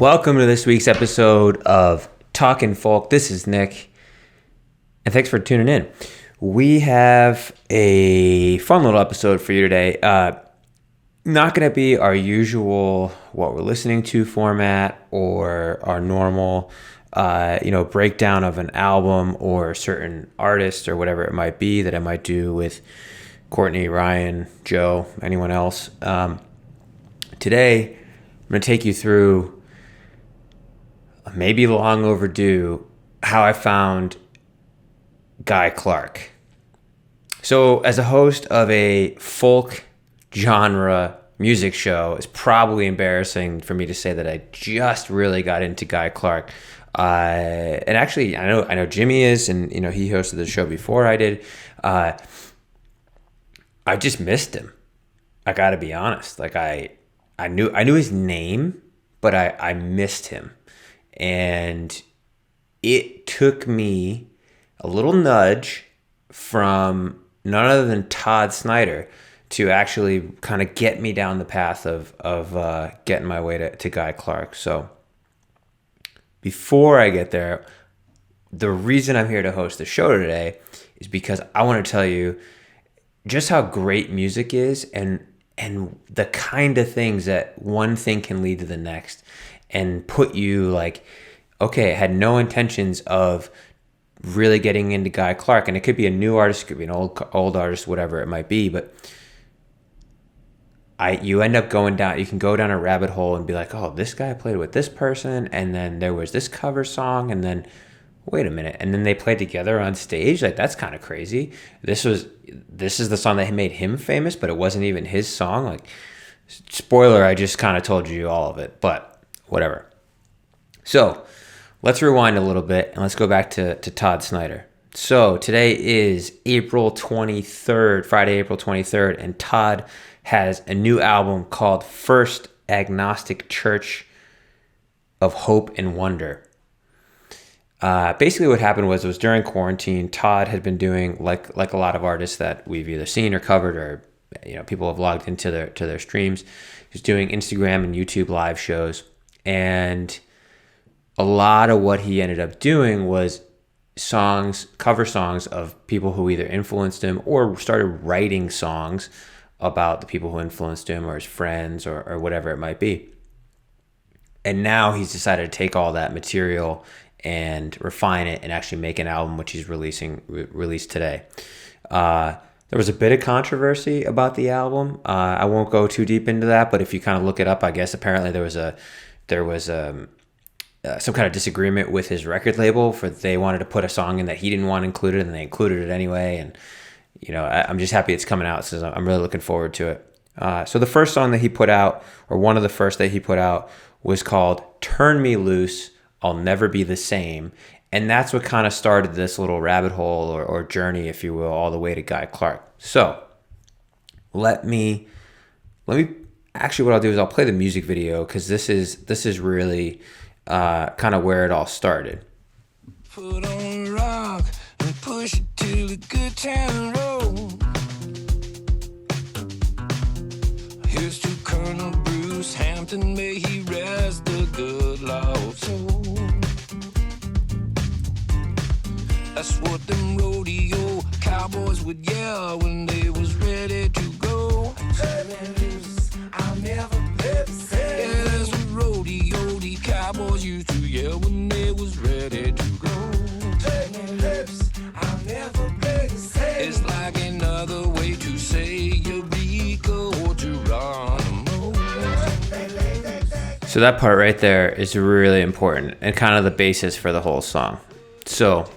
Welcome to this week's episode of Talkin Folk. This is Nick, and thanks for tuning in. We have a fun little episode for you today. Not going to be our usual what we're listening to format or our normal breakdown of an album or a certain artist or whatever it might be that I might do with Courtney, Ryan, Joe, anyone else. Today, I'm going to take you through maybe long overdue how I found Guy Clark. So as a host of a folk genre music show, it's probably embarrassing for me to say that I just really got into Guy Clark. And actually, I know Jimmy is, and he hosted the show before I did. I just missed him. I got to be honest. Like I knew his name, but I missed him. And it took me a little nudge from none other than Todd Snyder to actually kind of get me down the path of getting my way to Guy Clark. So before I get there, the reason I'm here to host the show today is because I want to tell you just how great music is and the kind of things that one thing can lead to the next and put you like, okay, I had no intentions of really getting into Guy Clark. And it could be a new artist, it could be an old artist, whatever it might be. But you end up going down, you can go down a rabbit hole and be like, oh, this guy played with this person. And then there was this cover song. And then, wait a minute. And then they played together on stage. Like, that's kind of crazy. This is the song that made him famous, but it wasn't even his song. Like, spoiler, I just kind of told you all of it, but whatever. So let's rewind a little bit and let's go back to Todd Snyder. So today is April 23rd, Friday, April 23rd, and Todd has a new album called First Agnostic Church of Hope and Wonder. Basically what happened was it was during quarantine. Todd had been doing like a lot of artists that we've either seen or covered or people have logged into their streams. He's doing Instagram and YouTube live shows, and a lot of what he ended up doing was cover songs of people who either influenced him or started writing songs about the people who influenced him or his friends or whatever it might be. And now he's decided to take all that material and refine it and actually make an album, which he's released today. There was a bit of controversy about the album. I won't go too deep into that, but if you kind of look it up, I guess apparently there was some kind of disagreement with his record label they wanted to put a song in that he didn't want included, and they included it anyway. And I'm just happy it's coming out, so I'm really looking forward to it. So the first song that he put out, or one of the first that he put out, was called "Turn Me Loose, I'll Never Be the Same." And that's what kind of started this little rabbit hole or journey, if you will, all the way to Guy Clark. So let me actually, what I'll do is I'll play the music video, because this is really kind of where it all started. Put on rock and push it till the good time roll. Here's to Colonel Bruce Hampton, may he rest the good Lord's soul. That's what them rodeo cowboys would yell when they was ready to go. Turn me loose, I'll never play the same. Yeah, that's what rodeo cowboys used to yell when they was ready to go. Turn me loose, I'll never play the same. It's like another way to say Eureka or Geronimo. So that part right there is really important and kind of the basis for the whole song. So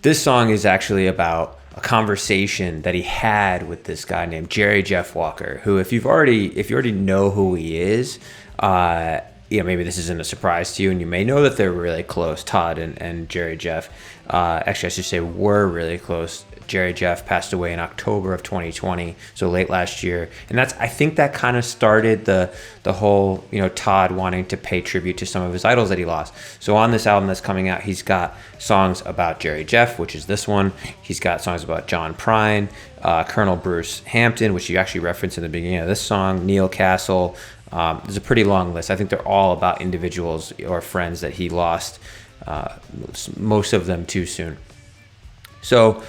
this song is actually about a conversation that he had with this guy named Jerry Jeff Walker, who if you already know who he is, maybe this isn't a surprise to you, and you may know that they're really close, Todd and Jerry Jeff. Actually, I should say were really close. Jerry Jeff passed away in October of 2020, so late last year. And I think that kind of started the whole, Todd wanting to pay tribute to some of his idols that he lost. So on this album that's coming out, he's got songs about Jerry Jeff, which is this one. He's got songs about John Prine, Colonel Bruce Hampton, which you actually referenced in the beginning of this song, Neil Castle, There's a pretty long list. I think they're all about individuals or friends that he lost, most of them too soon. So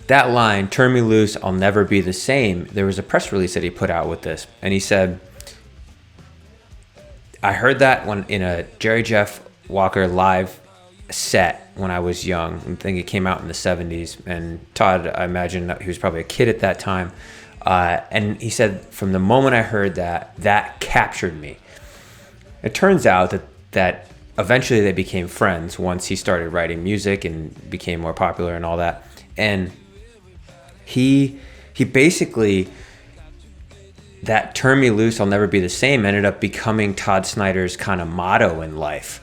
that line, "Turn me loose, I'll never be the same," there was a press release that he put out with this. And he said, "I heard that when in a Jerry Jeff Walker live set when I was young. I think it came out in the 70s. And Todd, I imagine he was probably a kid at that time. And he said, from the moment I heard that, that captured me." It turns out that eventually they became friends once he started writing music and became more popular and all that. And he basically, that "turn me loose, I'll never be the same" ended up becoming Todd Snyder's kind of motto in life,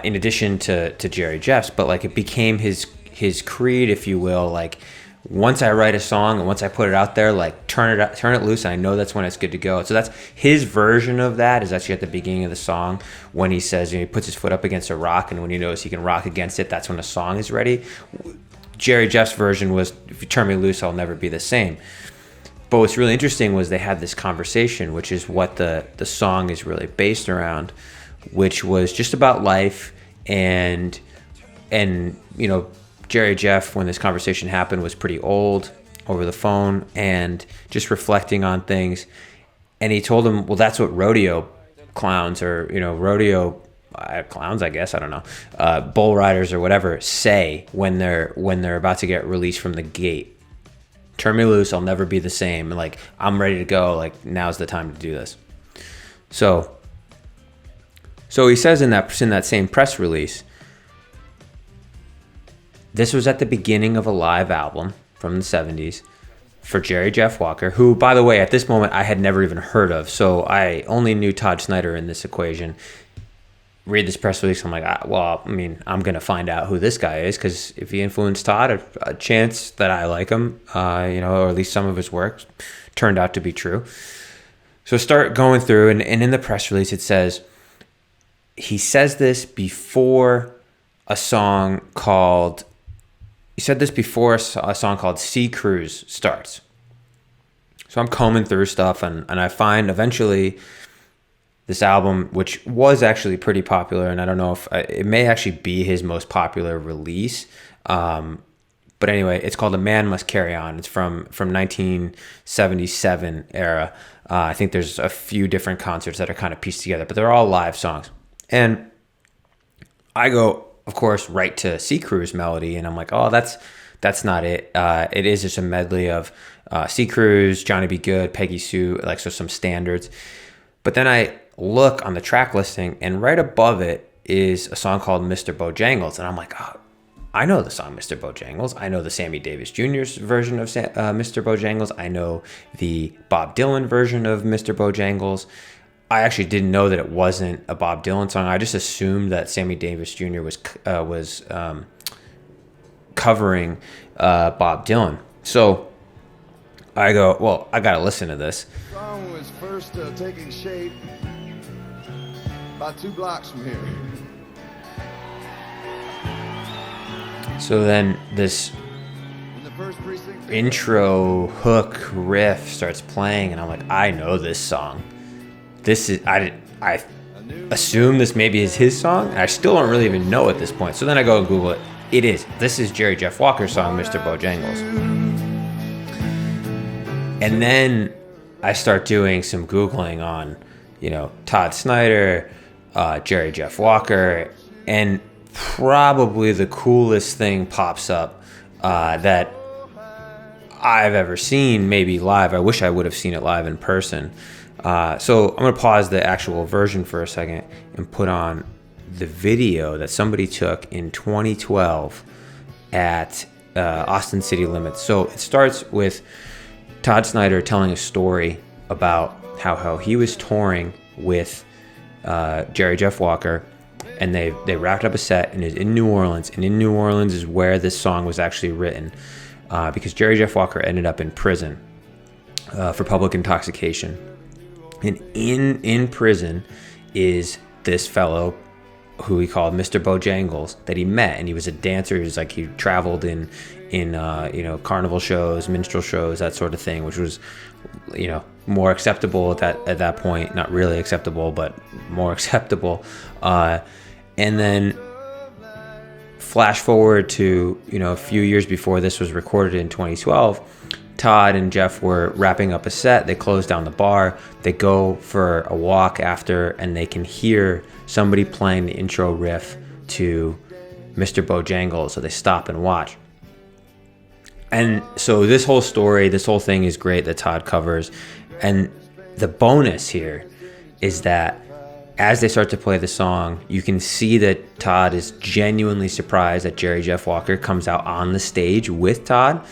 in addition to Jerry Jeff's. But like, it became his creed, if you will. Like, once I write a song and once I put it out there, like, turn it loose, and I know that's when it's good to go. So that's his version of that, is actually at the beginning of the song when he says, he puts his foot up against a rock, and when he knows he can rock against it, that's when the song is ready. Jerry Jeff's version was, "If you turn me loose, I'll never be the same." But what's really interesting was they had this conversation, which is what the song is really based around, which was just about life. And Jerry Jeff, when this conversation happened, was pretty old over the phone and just reflecting on things. And he told him, well, that's what rodeo clowns, or rodeo clowns, I guess, I don't know, bull riders or whatever, say when they're about to get released from the gate. "Turn me loose, I'll never be the same. And like, I'm ready to go. Like, now's the time to do this." So he says in that same press release, this was at the beginning of a live album from the 70s for Jerry Jeff Walker, who, by the way, at this moment I had never even heard of. So I only knew Todd Snyder in this equation. Read this press release, I'm like, I'm going to find out who this guy is, because if he influenced Todd, a chance that I like him, or at least some of his work turned out to be true. So start going through, and in the press release it says, he says this before a song called, "Sea Cruise" starts. So I'm combing through stuff, and I find eventually this album, which was actually pretty popular, and I don't know if it may actually be his most popular release. But anyway, it's called "A Man Must Carry On." It's from 1977 era. I think there's a few different concerts that are kind of pieced together, but they're all live songs. And I go, of course, right to "Sea Cruise" melody, and I'm like, oh, that's not it. It is just a medley of "Sea Cruise," "Johnny Be Good," "Peggy Sue," so some standards. But then I look on the track listing, and right above it is a song called "Mr. Bojangles," and I'm like, oh, I know the song "Mr. Bojangles." I know the Sammy Davis Jr.'s version of Mr. Bojangles. I know the Bob Dylan version of Mr. Bojangles. I actually didn't know that it wasn't a Bob Dylan song. I just assumed that Sammy Davis Jr. was covering Bob Dylan. So I go, well, I got to listen to this. The song was first taking shape about 2 blocks from here. So then this intro hook riff starts playing, and I'm like, I know this song. I assume this maybe is his song, and I still don't really even know at this point. So then I go and Google it. It is. This is Jerry Jeff Walker's song, "Mr. Bojangles." And then I start doing some Googling on, Todd Snyder, Jerry Jeff Walker, and probably the coolest thing pops up that I've ever seen, maybe live. I wish I would have seen it live in person. So I'm going to pause the actual version for a second and put on the video that somebody took in 2012 at Austin City Limits. So it starts with Todd Snyder telling a story about how he was touring with Jerry Jeff Walker, and they wrapped up a set, and it's in New Orleans. And in New Orleans is where this song was actually written, because Jerry Jeff Walker ended up in prison for public intoxication. And in prison is this fellow who he called Mr. Bojangles, that he met, and he was a dancer. He was like, he traveled in carnival shows, minstrel shows, that sort of thing, which was, more acceptable at that point. Not really acceptable, but more acceptable. And then flash forward to a few years before this was recorded in 2012. Todd and Jeff were wrapping up a set. They closed down the bar. They go for a walk after, and they can hear somebody playing the intro riff to Mr. Bojangles. So they stop and watch. And so this whole story, this whole thing is great that Todd covers. And the bonus here is that as they start to play the song, you can see that Todd is genuinely surprised that Jerry Jeff Walker comes out on the stage with Todd.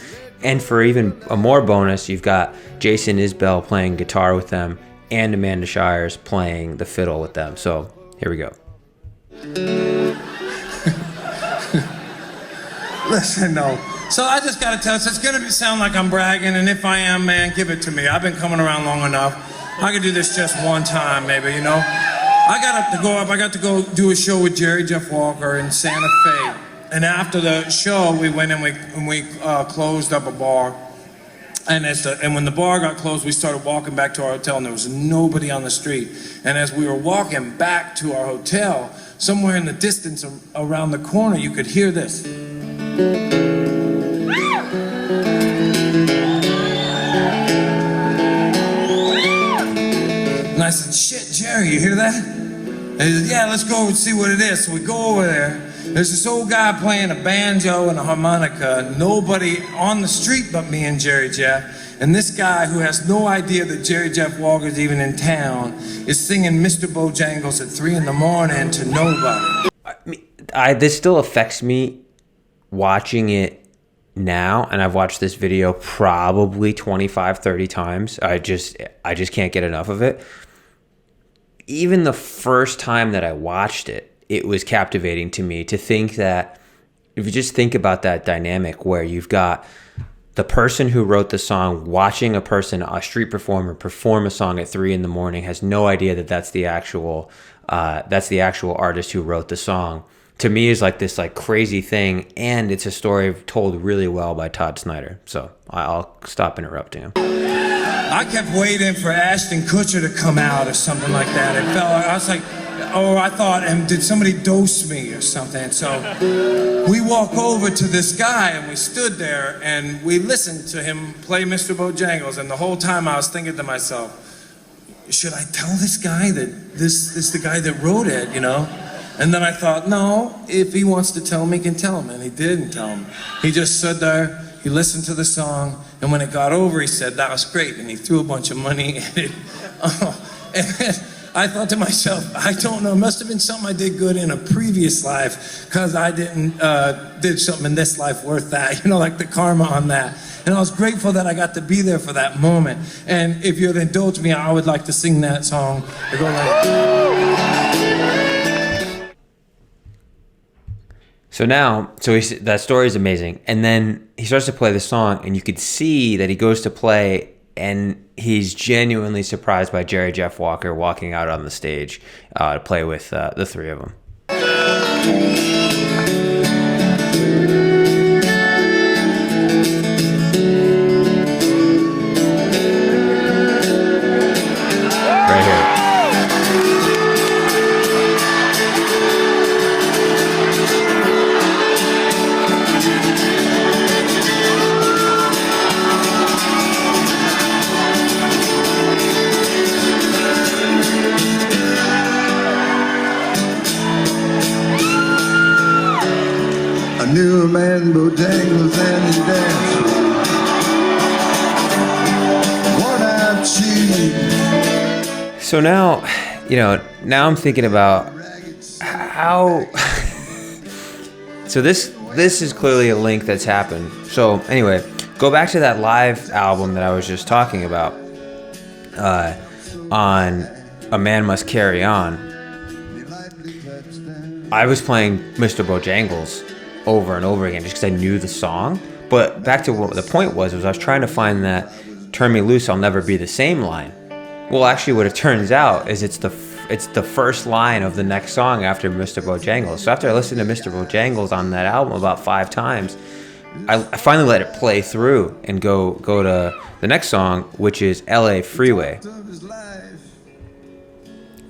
And for even a more bonus, you've got Jason Isbell playing guitar with them and Amanda Shires playing the fiddle with them. So here we go. Listen, no. So I just gotta tell you, it's gonna sound like I'm bragging, and if I am, man, give it to me. I've been coming around long enough. I could do this just one time, maybe, I got to go do a show with Jerry Jeff Walker in Santa Fe. And after the show, we went and we closed up a bar. And when the bar got closed, we started walking back to our hotel, and there was nobody on the street. And as we were walking back to our hotel, somewhere in the distance around the corner, you could hear this. And I said, "Shit, Jerry, you hear that?" And he said, "Yeah, let's go and see what it is." So we go over there. There's this old guy playing a banjo and a harmonica, nobody on the street but me and Jerry Jeff. And this guy, who has no idea that Jerry Jeff Walker's even in town, is singing Mr. Bojangles at 3 a.m. to nobody. This still affects me watching it now, and I've watched this video probably 25, 30 times. I just can't get enough of it. Even the first time that I watched it, it was captivating to me to think that, if you just think about that dynamic where you've got the person who wrote the song watching a street performer perform a song at 3 a.m, has no idea that that's the actual artist who wrote the song. To me, is like this crazy thing, and it's a story told really well by Todd Snyder. So I'll stop interrupting him. I kept waiting for Ashton Kutcher to come out or something like that. I was like, I thought, did somebody dose me or something? So we walk over to this guy, and we stood there, and we listened to him play Mr. Bojangles. And the whole time I was thinking to myself, should I tell this guy that this is the guy that wrote it, And then I thought, no, if he wants to tell me, he can tell him. And he didn't tell him. He just stood there, he listened to the song, and when it got over, he said, "That was great." And he threw a bunch of money at it. And then I thought to myself, I don't know, it must have been something I did good in a previous life, because I did something in this life worth that, like the karma on that. And I was grateful that I got to be there for that moment. And if you'd indulge me, I would like to sing that song. It goes like... So that story is amazing. And then he starts to play the song, and you could see that he goes to play, and he's genuinely surprised by Jerry Jeff Walker walking out on the stage to play with the three of them. Right here. I knew a man Bojangles and he danced worn-out cheese. So now I'm thinking about how. So this is clearly a link that's happened. So anyway, go back to that live album that I was just talking about. On A Man Must Carry On, I was playing Mr. Bojangles over and over again just because I knew the song. But back to what the point was I was trying to find that "Turn Me Loose, I'll Never Be the Same" line. Well, actually, what it turns out is it's it's the first line of the next song after Mr. Bojangles. So after I listened to Mr. Bojangles on that album about 5 times, I finally let it play through and go to the next song, which is LA Freeway.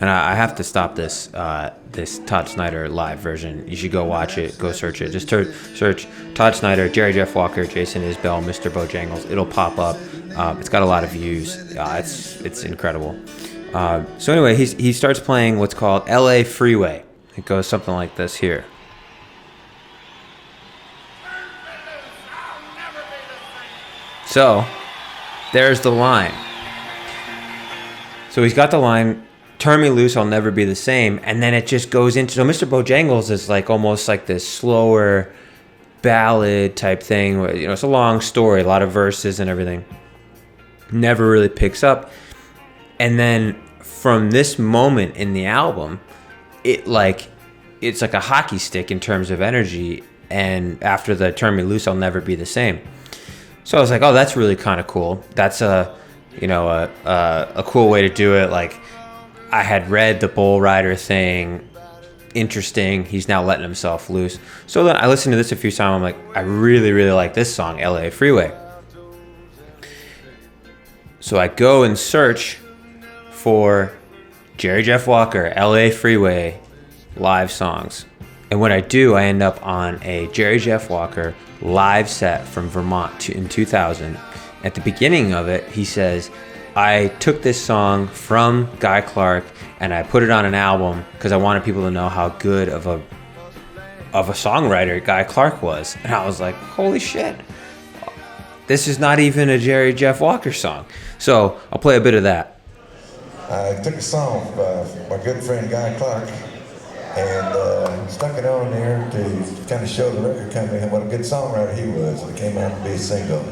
And I have to stop this this Todd Snyder live version. You should go watch it. Go search it. Just search Todd Snyder, Jerry Jeff Walker, Jason Isbell, Mr. Bojangles. It'll pop up. It's got a lot of views. It's incredible. So anyway, he starts playing what's called LA Freeway. It goes something like this here. So there's the line. So he's got the line, "Turn me loose, I'll never be the same," and then it just goes into, so Mr. Bojangles is like almost like this slower ballad type thing. You know, it's a long story, a lot of verses and everything. Never really picks up, and then from this moment in the album, it's like a hockey stick in terms of energy. And after the "Turn me loose, I'll never be the same." So I was like, oh, that's really kind of cool. That's a cool way to do it. Like, I had read the Bull Rider thing. Interesting. He's now letting himself loose. So then I listened to this a few times. I'm like, I really, really like this song, LA Freeway. So I go and search for Jerry Jeff Walker, LA Freeway live songs. And when I do, I end up on a Jerry Jeff Walker live set from Vermont in 2000. At the beginning of it, he says, I took this song from Guy Clark and I put it on an album because I wanted people to know how good of a songwriter Guy Clark was. And I was like, holy shit, this is not even a Jerry Jeff Walker song. So I'll play a bit of that. I took a song by my good friend Guy Clark and stuck it on there to kind of show the record company what a good songwriter he was. It came out to be a single.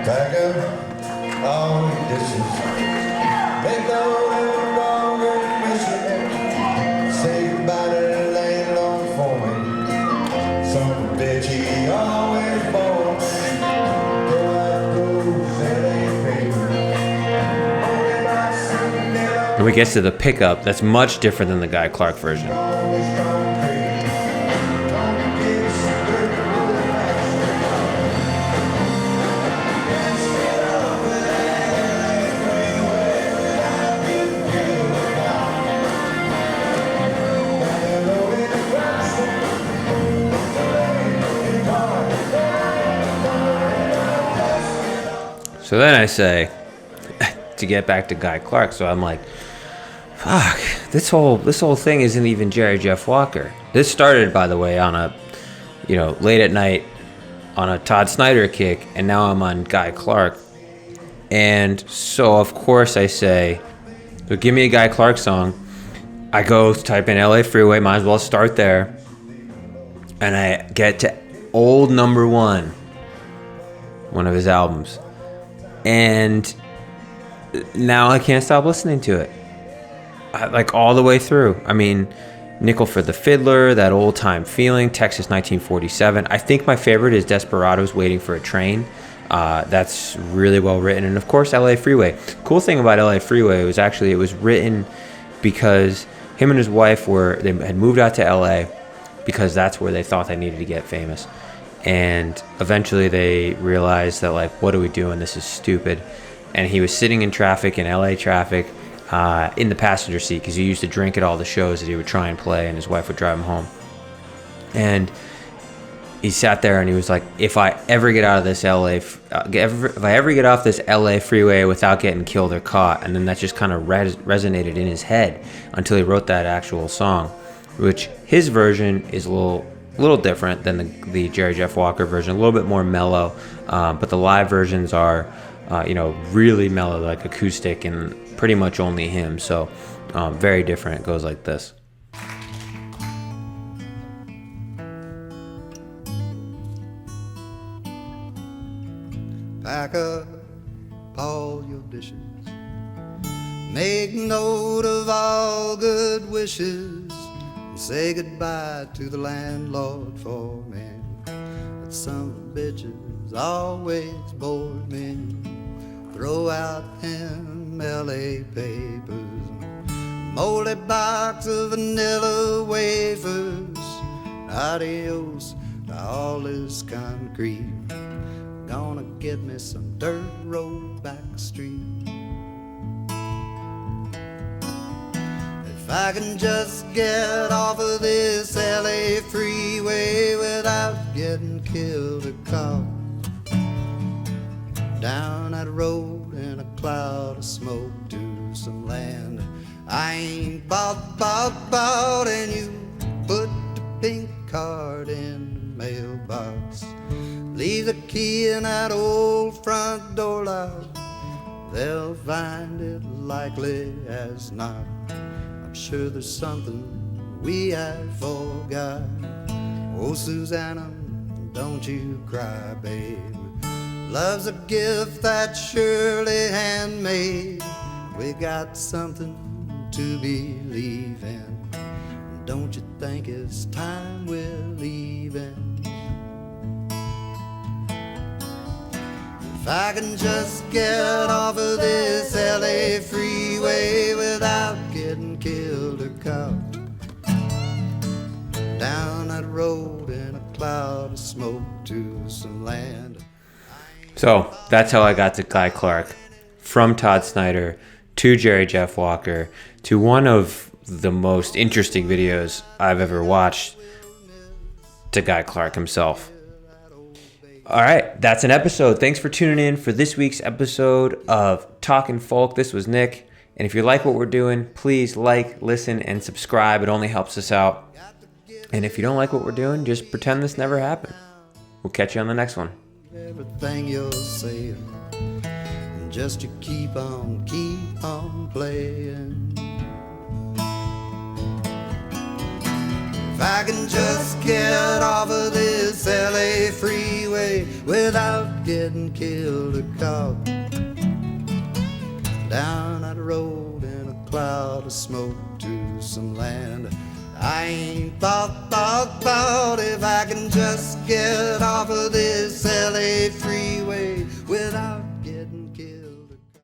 Pack up all the dishes, make no longer mission, say goodbye to the landlord for me, some bitch he always born, go out those LA papers, only my son never When we get to the pickup, that's much different than the Guy Clark version. always concrete, don't get screwed. So then I say, to get back to Guy Clark, so I'm like, fuck, this whole thing isn't even Jerry Jeff Walker. This started, by the way, on a, late at night on a Todd Snyder kick, and now I'm on Guy Clark. And so, of course, I say, so give me a Guy Clark song. I go type in LA Freeway, might as well start there. And I get to Old Number One, one of his albums. And now I can't stop listening to it. Like all the way through. I mean, Nickel for the Fiddler, that old time feeling, Texas 1947. I think my favorite is Desperados Waiting for a Train. That's really well written. And of course, LA Freeway. Cool thing about LA Freeway was actually it was written because him and his wife they had moved out to LA because that's where they thought they needed to get famous. And eventually they realized that, like, what are we doing? This is stupid. And he was sitting in traffic, in LA traffic, in the passenger seat because he used to drink at all the shows that he would try and play, and his wife would drive him home. And he sat there and he was like, if I ever get out of this if I ever get off this LA freeway without getting killed or caught. And then that just kind of resonated in his head until he wrote that actual song, which his version is a little different than the Jerry Jeff Walker version, a little bit more mellow, but the live versions are really mellow, like acoustic, and pretty much only him. So very different. It goes like this. Pack up all your dishes, Make note of all good wishes and say goodbye to the landlord for me. That some of the bitches always bored me. Throw out them LA papers, moldy box of vanilla wafers. Adios to all this concrete. Gonna get me some dirt road back street. If I can just get off of this LA freeway without getting killed or caught, down that road in a cloud of smoke to some land I ain't bought, and you put the pink card in the mailbox. Leave the key in that old front door lock. They'll find it likely as not. I'm sure there's something we have forgot. Oh, Susanna, don't you cry, babe. Love's a gift that's surely handmade. We got something to believe in. Don't you think it's time we're leaving? If I can just get off of this LA freeway without getting killed or caught, down that road in a cloud of smoke to some land. So that's how I got to Guy Clark, from Todd Snyder to Jerry Jeff Walker to one of the most interesting videos I've ever watched, to Guy Clark himself. All right, that's an episode. Thanks for tuning in for this week's episode of Talkin Folk. This was Nick. And if you like what we're doing, please like, listen, and subscribe. It only helps us out. And if you don't like what we're doing, just pretend this never happened. We'll catch you on the next one. Everything you're saying, and just to keep on playing. If I can just get off of this LA freeway without getting killed or caught, down that road in a cloud of smoke to some land I ain't thought. If I can just get off of this LA freeway